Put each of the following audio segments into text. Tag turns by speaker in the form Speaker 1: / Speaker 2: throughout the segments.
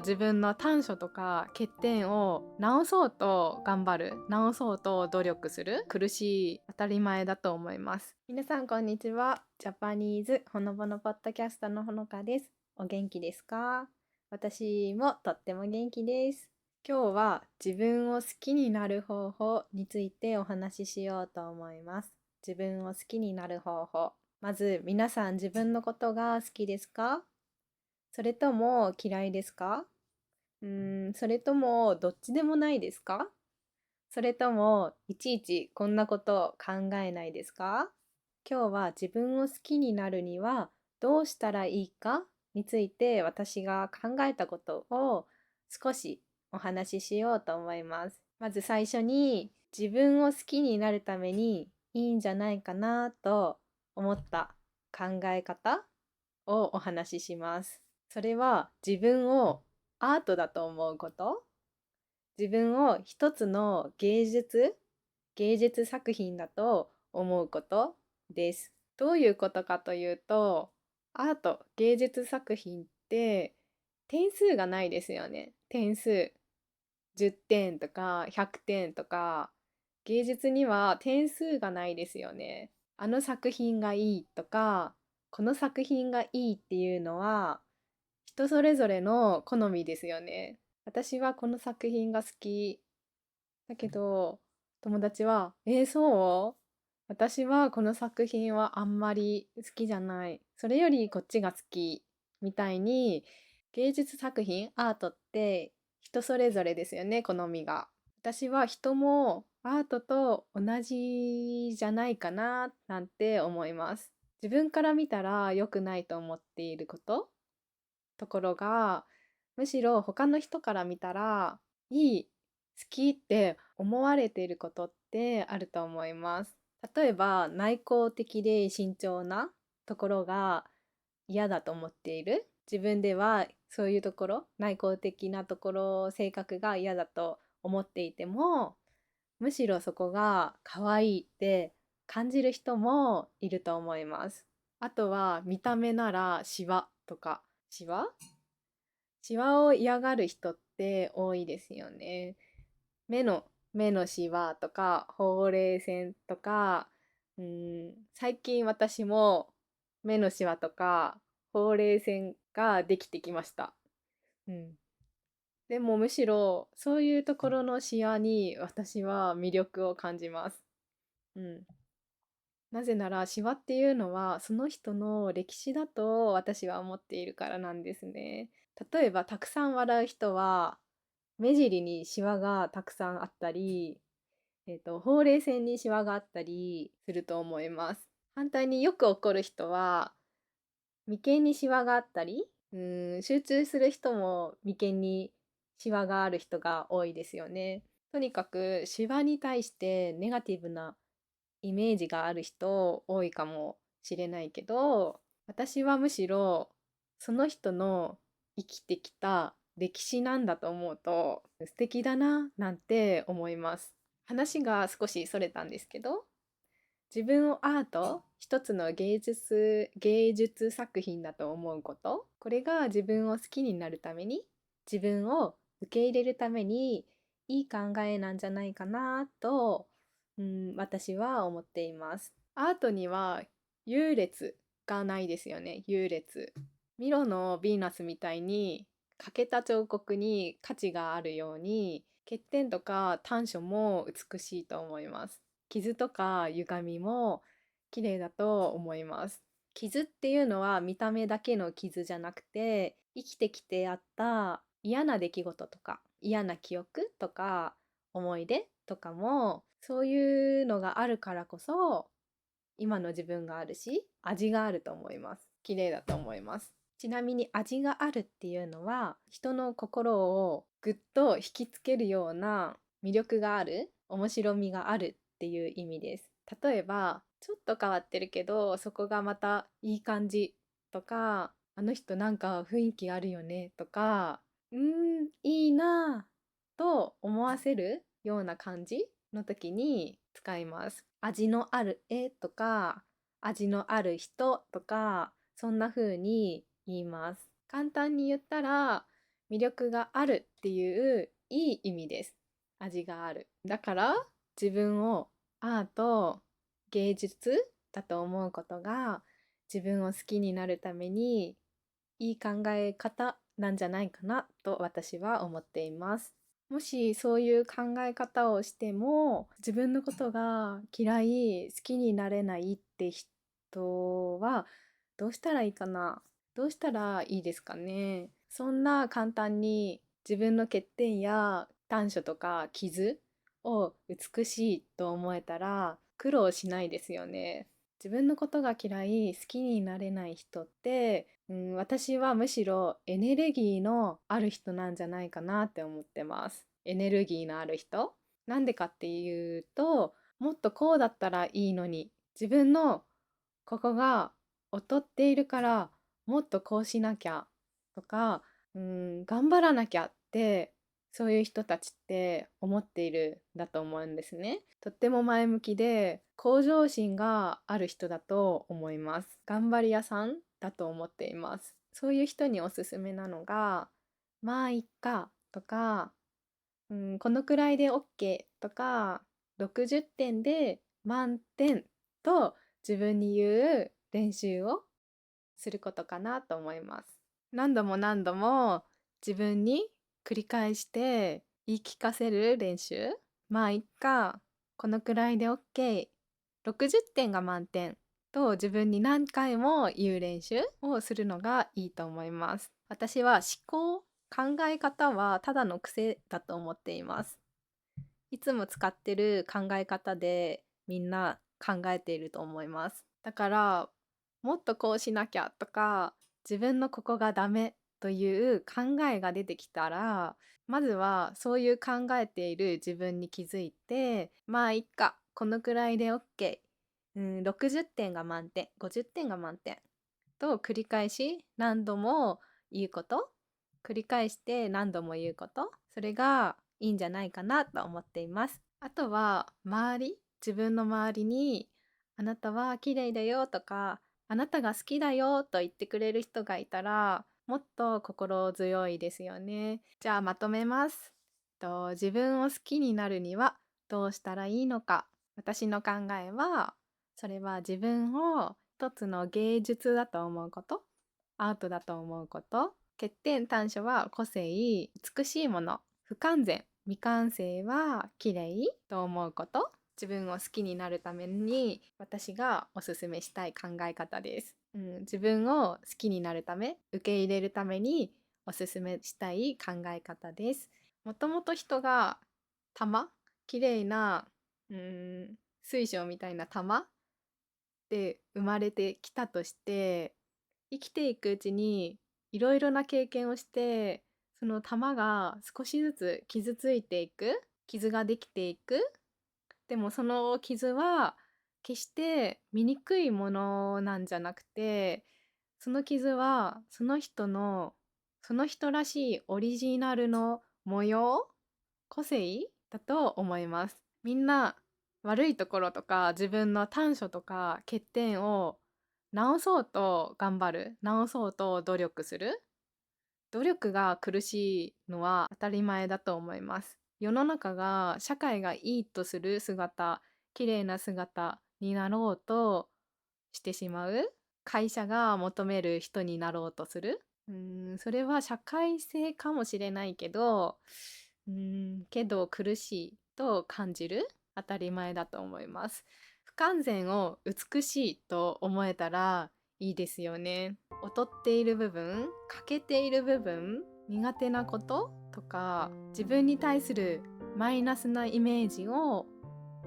Speaker 1: 自分の短所とか欠点を直そうと頑張る、直そうと努力する、苦しい当たり前だと思います。皆さんこんにちは。ジャパニーズほのぼのポッドキャストのほのかです。お元気ですか？私もとっても元気です。今日は自分を好きになる方法についてお話ししようと思います。自分を好きになる方法。まず皆さん自分のことが好きですか？それとも嫌いですか？それともどっちでもないですか？それともいちいちこんなこと考えないですか？今日は自分を好きになるにはどうしたらいいかについて私が考えたことを少しお話ししようと思います。まず最初に自分を好きになるためにいいんじゃないかなと思った考え方をお話しします。それは自分をアートだと思うこと、自分を一つの芸術作品だと思うことです。どういうことかというと、アート、芸術作品って点数がないですよね。点数。10点とか100点とか、芸術には点数がないですよね。あの作品がいいとか、この作品がいいっていうのは、人それぞれの好みですよね。私はこの作品が好き。だけど、友達は、そう？私はこの作品はあんまり好きじゃない。それよりこっちが好き。みたいに、芸術作品、アートって人それぞれですよね、好みが。私は人もアートと同じじゃないかな、なんて思います。自分から見たら良くないと思っているところが、むしろ他の人から見たら、いい、好きって思われていることってあると思います。例えば、内向的で慎重なところが嫌だと思っている。自分ではそういうところ、内向的なところ、性格が嫌だと思っていても、むしろそこが可愛いって感じる人もいると思います。あとは見た目ならシワとか。シワシワを嫌がる人って多いですよね。目のシワとか、ほうれい線とか、最近私も目のシワとか、ほうれい線ができてきました。うん。でもむしろ、そういうところのシワに私は魅力を感じます。うん。なぜなら、シワっていうのは、その人の歴史だと私は思っているからなんですね。例えば、たくさん笑う人は、目尻にシワがたくさんあったり、ほうれい線にシワがあったりすると思います。反対によく怒る人は、眉間にシワがあったり、集中する人も眉間にシワがある人が多いですよね。とにかく、シワに対してネガティブなイメージがある人多いかもしれないけど、私はむしろその人の生きてきた歴史なんだと思うと素敵だななんて思います。話が少しそれたんですけど、自分をアート、一つの芸術作品だと思うこと、これが自分を好きになるために、自分を受け入れるためにいい考えなんじゃないかなと、私は思っています。アートには優劣がないですよね、優劣。ミロのヴィーナスみたいに欠けた彫刻に価値があるように、欠点とか短所も美しいと思います。傷とか歪みも綺麗だと思います。傷っていうのは見た目だけの傷じゃなくて、生きてきてあった嫌な出来事とか、嫌な記憶とか、思い出とかも、そういうのがあるからこそ、今の自分があるし、味があると思います。綺麗だと思います。ちなみに味があるっていうのは、人の心をぐっと引きつけるような魅力がある、面白みがあるっていう意味です。例えば、ちょっと変わってるけど、そこがまたいい感じとか、あの人なんか雰囲気あるよねとか、いいなぁと思わせるような感じの時に使います。味のある絵とか、味のある人とか、そんな風に言います。簡単に言ったら、魅力があるっていういい意味です。味がある。だから自分をアート、芸術だと思うことが自分を好きになるためにいい考え方なんじゃないかなと私は思っています。もしそういう考え方をしても自分のことが嫌い、好きになれないって人はどうしたらいいかな？どうしたらいいですかね？そんな簡単に自分の欠点や短所とか傷を美しいと思えたら苦労しないですよね。自分のことが嫌い、好きになれない人って、私はむしろエネルギーのある人なんじゃないかなって思ってます。エネルギーのある人。なんでかっていうと、もっとこうだったらいいのに、自分のここが劣っているからもっとこうしなきゃとか、頑張らなきゃってそういう人たちって思っているんだと思うんですね。とっても前向きで向上心がある人だと思います。頑張り屋さんだと思っています。そういう人におすすめなのが、まあいっかとか、このくらいで OK とか、60点で満点と自分に言う練習をすることかなと思います。何度も何度も自分に繰り返して言い聞かせる練習。まあいっか、このくらいで OK、60点が満点と自分に何回も言う練習をするのがいいと思います。私は考え方はただの癖だと思っています。いつも使ってる考え方でみんな考えていると思います。だからもっとこうしなきゃとか自分のここがダメという考えが出てきたらまずはそういう考えている自分に気づいてまあいっかこのくらいで OK、60点が満点50点が満点と繰り返し何度も言うこと繰り返して何度も言うことそれがいいんじゃないかなと思っています。あとは自分の周りにあなたは綺麗だよとかあなたが好きだよと言ってくれる人がいたらもっと心強いですよね。じゃあまとめます。自分を好きになるにはどうしたらいいのか。私の考えはそれは自分を一つの芸術だと思うこと、アートだと思うこと、欠点短所は個性、美しいもの、不完全、未完成は綺麗と思うこと、自分を好きになるために私がおすすめしたい考え方です。自分を好きになるため、受け入れるためにおすすめしたい考え方です。もともと人が綺麗な水晶みたいな玉で生まれてきたとして生きていくうちにいろいろな経験をしてその玉が少しずつ傷ついていく傷ができていくでもその傷は決して醜いものなんじゃなくてその傷はその人らしいオリジナルの模様個性だと思います。みんな悪いところとか自分の短所とか欠点を直そうと頑張る、直そうと努力する。努力が苦しいのは当たり前だと思います。世の中が社会がいいとする姿、綺麗な姿になろうとしてしまう。会社が求める人になろうとする。それは社会性かもしれないけど、けど苦しいと感じる当たり前だと思います。不完全を美しいと思えたらいいですよね。劣っている部分、欠けている部分、苦手なこととか自分に対するマイナスなイメージを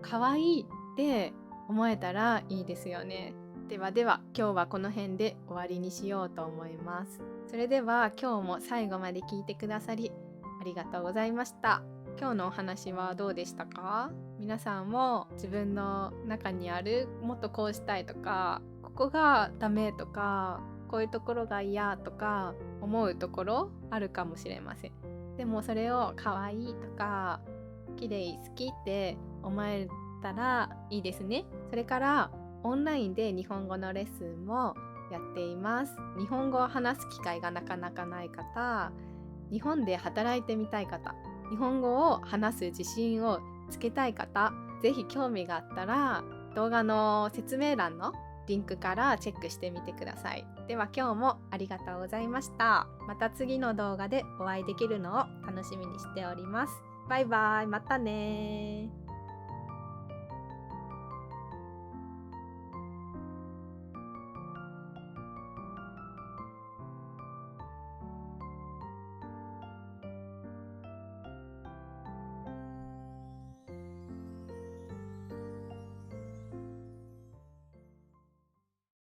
Speaker 1: 可愛いって思えたらいいですよね。ではでは今日はこの辺で終わりにしようと思います。それでは今日も最後まで聞いてくださりありがとうございました。今日のお話はどうでしたか？皆さんも自分の中にあるもっとこうしたいとかここがダメとかこういうところが嫌とか思うところあるかもしれません。でもそれを可愛いとか綺麗好きって思えたらいいですね。それからオンラインで日本語のレッスンもやっています。日本語を話す機会がなかなかない方、日本で働いてみたい方、日本語を話す自信をつけたい方、ぜひ興味があったら動画の説明欄のリンクからチェックしてみてください。では今日もありがとうございました。また次の動画でお会いできるのを楽しみにしております。バイバイ、またね。